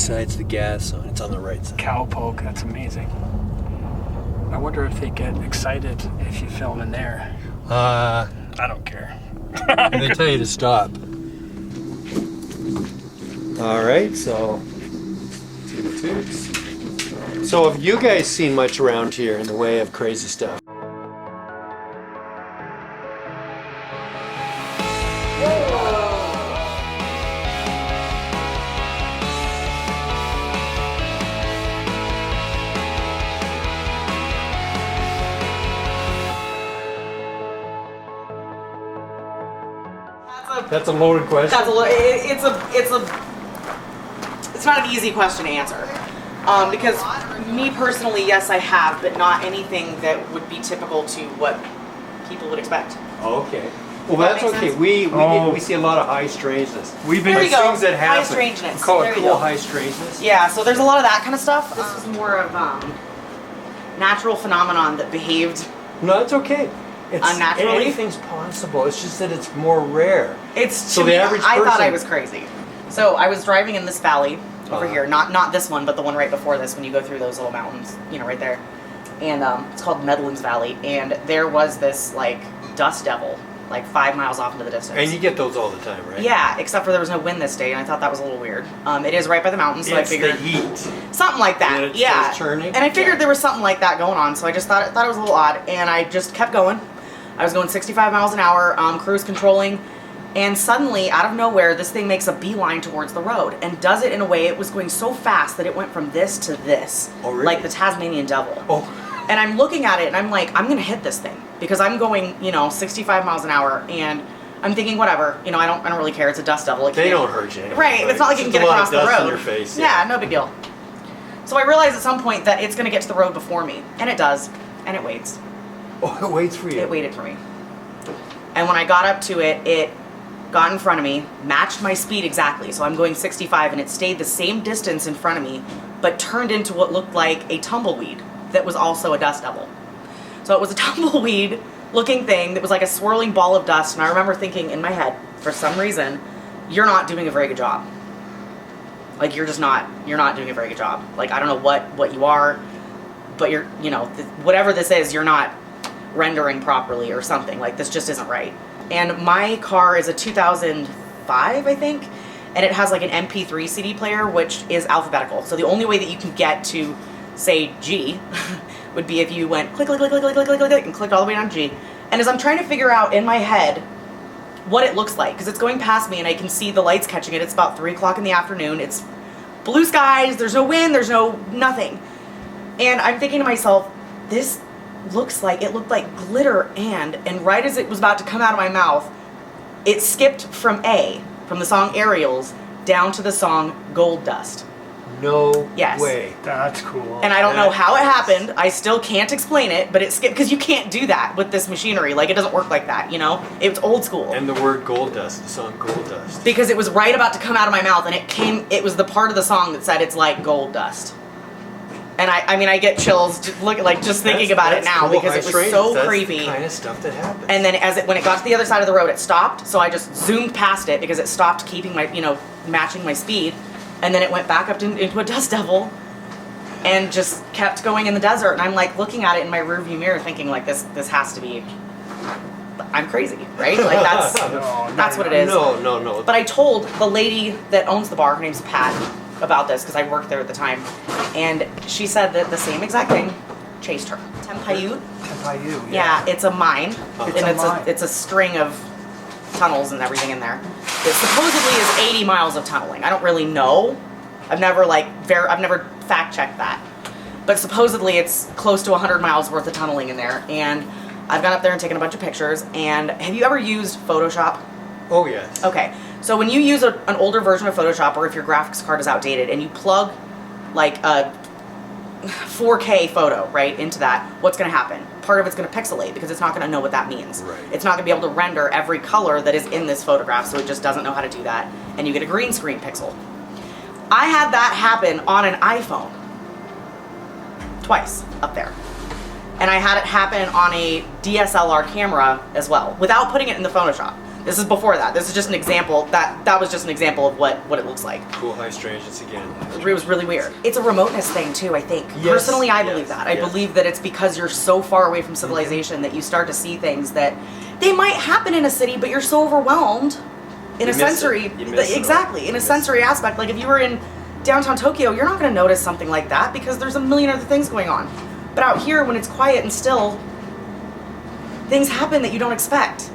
side's the gas on. It's on the right side. Cowpoke, that's amazing. I wonder if they get excited if you film in there. I don't care. They tell you to stop. All right, so So have you guys seen much around here in the way of crazy stuff? That's a loaded question. That's it's not an easy question to answer. Because me personally, yes, I have, but not anything that would be typical to what people would expect. Oh, okay. Well, that's okay. We see a lot of high strangeness. We've been There you go. Things that happen. High strangeness. We call There it you cool go. high strangeness. Yeah, so there's a lot of that kind of stuff. This is more of natural phenomenon that behaved No, it's okay. It's unnaturally. Anything's possible. It's just that it's more rare. It's So to the me, average I thought person- I was crazy. So I was driving in this valley over here, not this one, but the one right before this. When you go through those little mountains, you know, right there, and it's called Medlands Valley. And there was this like dust devil, like 5 miles off into the distance. And you get those all the time, right? Yeah, except for there was no wind this day, and I thought that was a little weird. It is right by the mountains, so It's I figured the heat. something like that. And it Yeah, starts turning? and I figured Yeah. there was something like that going on, so I just thought it was a little odd, and I just kept going. I was going 65 miles an hour, cruise controlling, and suddenly, out of nowhere, this thing makes a beeline towards the road and does it in a way, it was going so fast that it went from this to this, Oh, really? like the Tasmanian devil. Oh. And I'm looking at it and I'm like, I'm gonna hit this thing because I'm going, 65 miles an hour, and I'm thinking, whatever, I don't really care. It's a dust devil. They don't hurt you. Anyway, Right. It's not like you can Just get a lot across of the dust road. in your face. Yeah, no big deal. So I realized at some point that it's gonna get to the road before me, and it does, and it waits. Oh, it waits for you. It waited for me. And when I got up to it, it got in front of me, matched my speed exactly. So I'm going 65 and it stayed the same distance in front of me, but turned into what looked like a tumbleweed that was also a dust devil. So it was a tumbleweed looking thing that was like a swirling ball of dust. And I remember thinking in my head, for some reason, you're not doing a very good job. Like you're not doing a very good job. Like I don't know what you are, but you're, whatever this is, you're not rendering properly or something. Like this just isn't right. And my car is a 2005, I think, and it has like an MP3 CD player, which is alphabetical. So the only way that you can get to, say, G would be if you went click, click, click, click, click, click, click, click, and clicked all the way down to G. And as I'm trying to figure out in my head what it looks like, because it's going past me and I can see the lights catching it. It's about 3 o'clock in the afternoon. It's blue skies. There's no wind. There's no nothing. And I'm thinking to myself, this looked like glitter, and right as it was about to come out of my mouth, it skipped from the song Aerials down to the song Gold Dust. No Yes. way. That's cool. And I don't know how it happened. I still can't explain it, but it skipped, because you can't do that with this machinery. Like, it doesn't work like that, It's old school. And the word gold dust, the song Gold Dust. Because it was right about to come out of my mouth, and it was the part of the song that said it's like gold dust. And I get chills just thinking about it now, cool. because it was That's so That's creepy. the kind of stuff that happens. And then when it got to the other side of the road, it stopped. So I just zoomed past it because it stopped keeping my, matching my speed. And then it went back up into a dust devil and just kept going in the desert. And I'm like looking at it in my rearview mirror thinking like this has to be, I'm crazy, right? Like that's what it is. No. But I told the lady that owns the bar, her name's Pat, about this because I worked there at the time. And she said that the same exact thing chased her. Tempaiute. Tempaiute, Yeah, it's a mine, mine. it's a string of tunnels and everything in there. It supposedly is 80 miles of tunneling. I don't really know. I've never fact checked that, but supposedly it's close to 100 miles worth of tunneling in there. And I've gone up there and taken a bunch of pictures. And have you ever used Photoshop? Oh yes. Okay, so when you use an older version of Photoshop, or if your graphics card is outdated, and you plug like a 4K photo, right, into that, what's going to happen? Part of it's going to pixelate because it's not going to know what that means. Right. It's not going to be able to render every color that is in this photograph, so it just doesn't know how to do that, and you get a green screen pixel. I had that happen on an iPhone twice up there. And I had it happen on a DSLR camera as well, without putting it in the Photoshop. This is before that. This is just an example. That was just an example of what it looks like. Cool high strangeness again. It was really weird. It's a remoteness thing too, I think. Yes, Personally, I believe yes, that. I yes. believe that it's because you're so far away from civilization that you start to see things that they might happen in a city, but you're so overwhelmed in a sensory, exactly, in a sensory aspect. Like if you were in downtown Tokyo, you're not going to notice something like that because there's a million other things going on. But out here, when it's quiet and still, things happen that you don't expect.